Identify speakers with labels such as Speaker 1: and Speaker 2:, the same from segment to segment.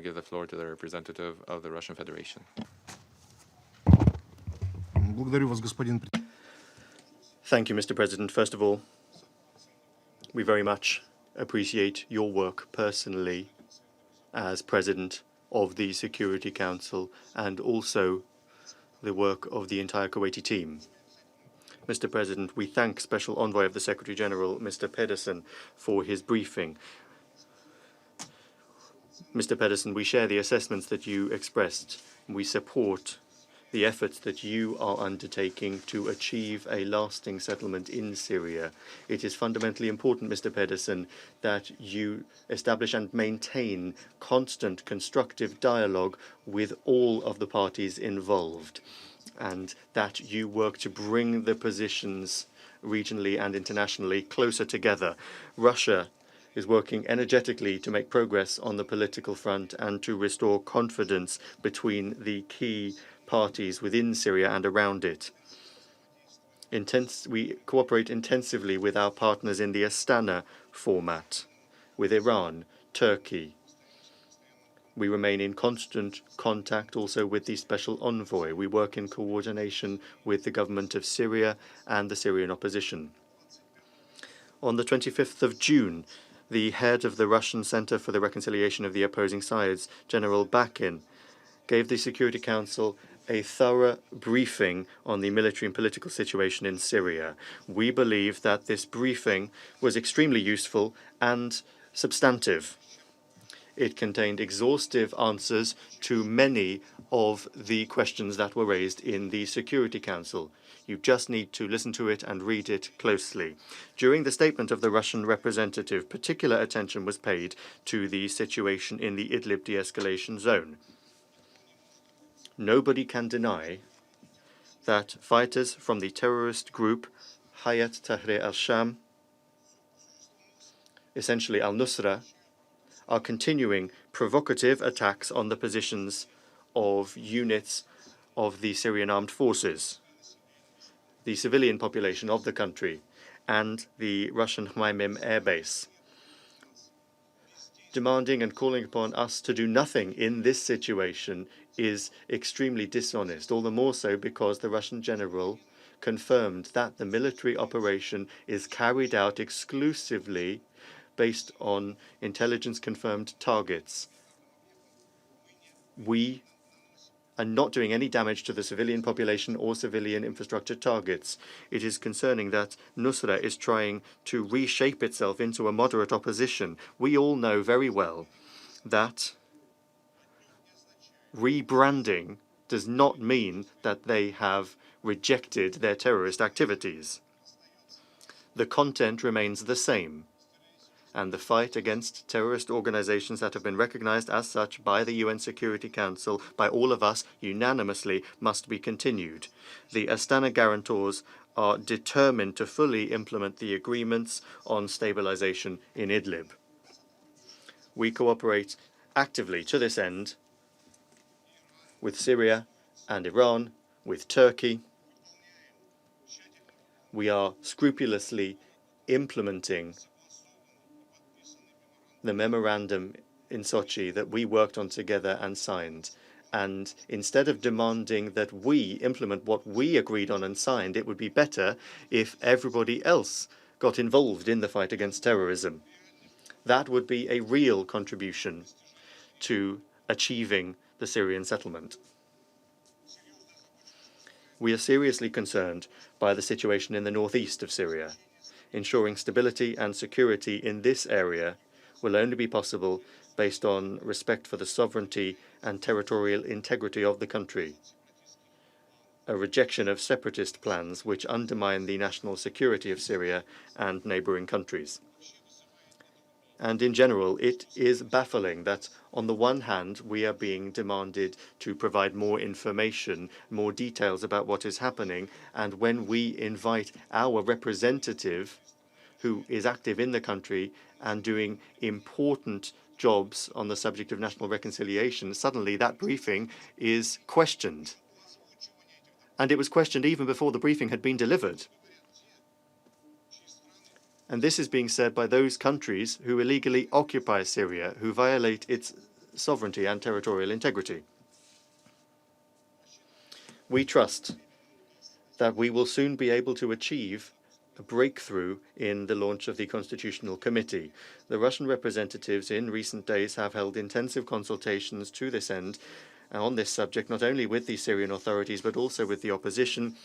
Speaker 1: give the floor to the representative of the Russian Federation.
Speaker 2: Thank you, Mr. President. First of all, we very much appreciate your work personally as President of the Security Council and also the work of the entire Kuwaiti team. Mr. President, we thank Special Envoy of the Secretary General, Mr. Pedersen, for his briefing. Mr. Pedersen, we share the assessments that you expressed. We support the efforts that you are undertaking to achieve a lasting settlement in Syria. It is fundamentally important, Mr. Pedersen, that you establish and maintain constant constructive dialogue with all of the parties involved, and that you work to bring the positions regionally and internationally closer together. Russia is working energetically to make progress on the political front and to restore confidence between the key parties within Syria and around it. We cooperate intensively with our partners in the Astana format, with Iran, Turkey. We remain in constant contact also with the Special Envoy. We work in coordination with the government of Syria and the Syrian opposition. On the 25th of June, the head of the Russian Center for the Reconciliation of the Opposing Sides, General Bakin, gave the Security Council a thorough briefing on the military and political situation in Syria. We believe that this briefing was extremely useful and substantive. It contained exhaustive answers to many of the questions that were raised in the Security Council. You just need to listen to it and read it closely. During the statement of the Russian representative, particular attention was paid to the situation in the Idlib de-escalation zone. Nobody can deny that fighters from the terrorist group Hayat Tahrir al-Sham, essentially al-Nusra, are continuing provocative attacks on the positions of units of the Syrian armed forces, the civilian population of the country, and the Russian Hmeimim air base, demanding and calling upon us to do nothing in this situation is extremely dishonest, all the more so because the Russian general confirmed that the military operation is carried out exclusively based on intelligence-confirmed targets. We are not doing any damage to the civilian population or civilian infrastructure targets. It is concerning that Nusra is trying to reshape itself into a moderate opposition. We all know very well that rebranding does not mean that they have rejected their terrorist activities. The content remains the same, and the fight against terrorist organizations that have been recognized as such by the UN Security Council, by all of us unanimously, must be continued. The Astana guarantors are determined to fully implement the agreements on stabilization in Idlib. We cooperate actively to this end with Syria and Iran, with Turkey. We are scrupulously implementing the memorandum in Sochi that we worked on together and signed. And instead of demanding that we implement what we agreed on and signed, it would be better if everybody else got involved in the fight against terrorism. That would be a real contribution to achieving the Syrian settlement. We are seriously concerned by the situation in the northeast of Syria. Ensuring stability and security in this area will only be possible based on respect for the sovereignty and territorial integrity of the country, a rejection of separatist plans which undermine the national security of Syria and neighboring countries. And in general, it is baffling that, on the one hand, we are being demanded to provide more information, more details about what is happening, and when we invite our representative, who is active in the country and doing important jobs on the subject of national reconciliation, suddenly that briefing is questioned. And it was questioned even before the briefing had been delivered. And this is being said by those countries who illegally occupy Syria, who violate its sovereignty and territorial integrity. We trust that we will soon be able to achieve a breakthrough in the launch of the Constitutional Committee. The Russian representatives in recent days have held intensive consultations to this end on this subject, not only with the Syrian authorities, but also with the opposition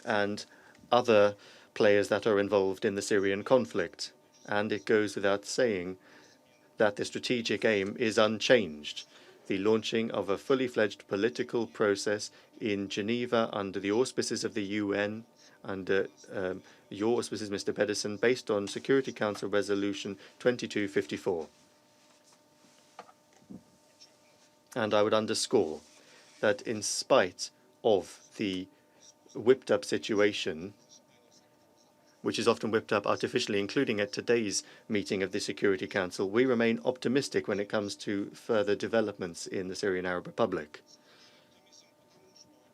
Speaker 2: and other players that are involved in the Syrian conflict. And it goes without saying that the strategic aim is unchanged: the launching of a fully fledged political process in Geneva under the auspices of the UN, under your auspices, Mr. Pedersen, based on Security Council Resolution 2254. And I would underscore that in spite of the whipped-up situation, which is often whipped up artificially, including at today's meeting of the Security Council, we remain optimistic when it comes to further developments in the Syrian Arab Republic.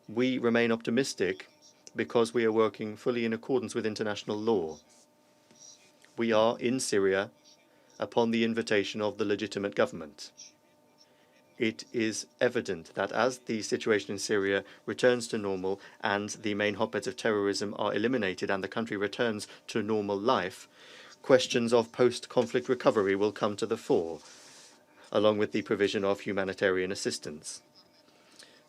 Speaker 2: We remain optimistic because we are working fully in accordance with international law. We are in Syria upon the invitation of the legitimate government. It is evident that as the situation in Syria returns to normal and the main hotbeds of terrorism are eliminated and the country returns to normal life, questions of post-conflict recovery will come to the fore, along with the provision of humanitarian assistance.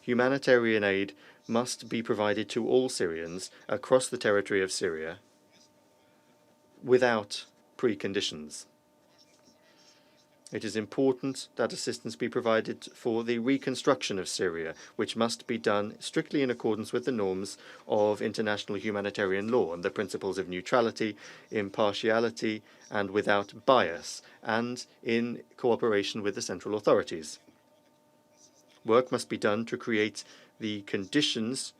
Speaker 2: Humanitarian aid must be provided to all Syrians across the territory of Syria without preconditions. It is important that assistance be provided for the reconstruction of Syria, which must be done strictly in accordance with the norms of international humanitarian law and the principles of neutrality, impartiality, and without bias, and in cooperation with the central authorities. Work must be done to create the conditions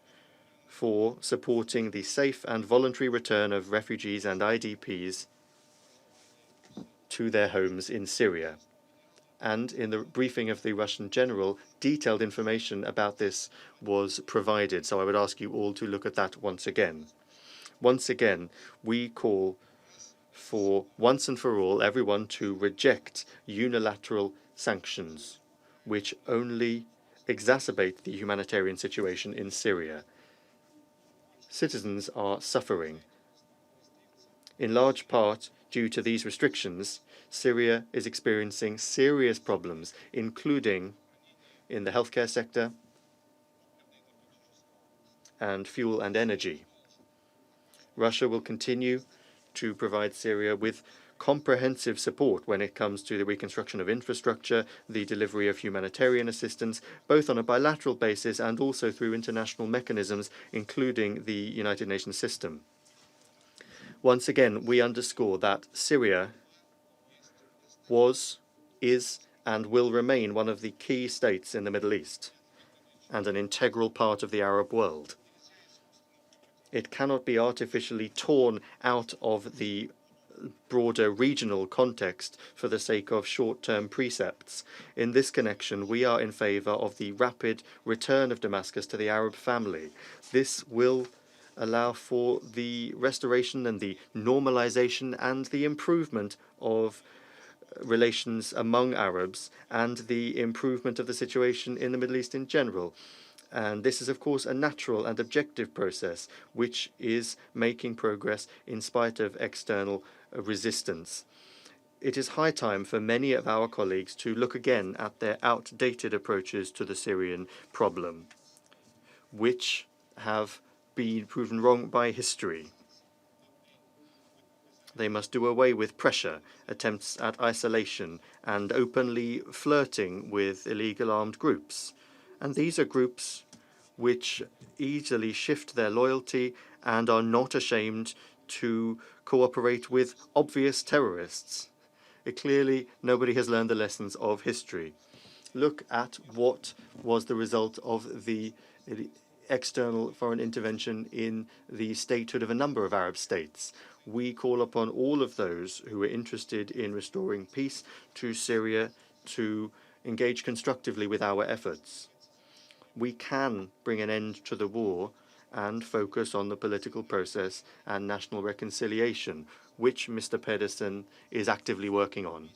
Speaker 2: for supporting the safe and voluntary return of refugees and IDPs to their homes in Syria. And in the briefing of the Russian general, detailed information about this was provided, so I would ask you all to look at that once again. Once again, we call for, once and for all, everyone to reject unilateral sanctions, which only exacerbate the humanitarian situation in Syria. Citizens are suffering. In large part, due to these restrictions, Syria is experiencing serious problems, including in the healthcare sector and fuel and energy. Russia will continue to provide Syria with comprehensive support when it comes to the reconstruction of infrastructure, the delivery of humanitarian assistance, both on a bilateral basis and also through international mechanisms, including the United Nations system. Once again, we underscore that Syria was, is, and will remain one of the key states in the Middle East and an integral part of the Arab world. It cannot be artificially torn out of the broader regional context for the sake of short-term precepts. In this connection, we are in favor of the rapid return of Damascus to the Arab family. This will allow for the restoration and the normalization and the improvement of relations among Arabs and the improvement of the situation in the Middle East in general. And this is, of course, a natural and objective process which is making progress in spite of external resistance. It is high time for many of our colleagues to look again at their outdated approaches to the Syrian problem, which have been proven wrong by history. They must do away with pressure, attempts at isolation, and openly flirting with illegal armed groups. And these are groups which easily shift their loyalty and are not ashamed to cooperate with obvious terrorists. Clearly, nobody has learned the lessons of history. Look at what was the result of the external foreign intervention in the statehood of a number of Arab states. We call upon all of those who are interested in restoring peace to Syria to engage constructively with our efforts. We can bring an end to the war and focus on the political process and national reconciliation, which Mr. Pedersen is actively working on.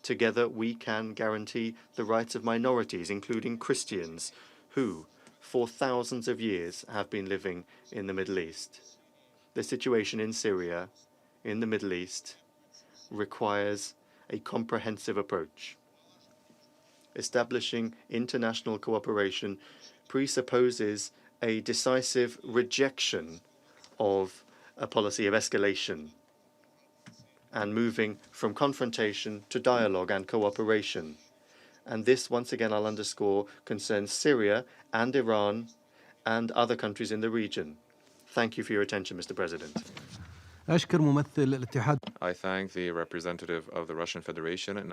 Speaker 2: Together, we can guarantee the rights of minorities, including Christians, who, for thousands of years, have been living in the Middle East. The situation in Syria, in the Middle East, requires a comprehensive approach. Establishing international cooperation presupposes a decisive rejection of a policy of escalation and moving from confrontation to dialogue and cooperation. And this, once again, I'll underscore, concerns Syria and Iran and other countries in the region. Thank you for your attention, Mr. President.
Speaker 3: أشكر ممثل الاتحاد
Speaker 1: I thank the representative of the Russian Federation and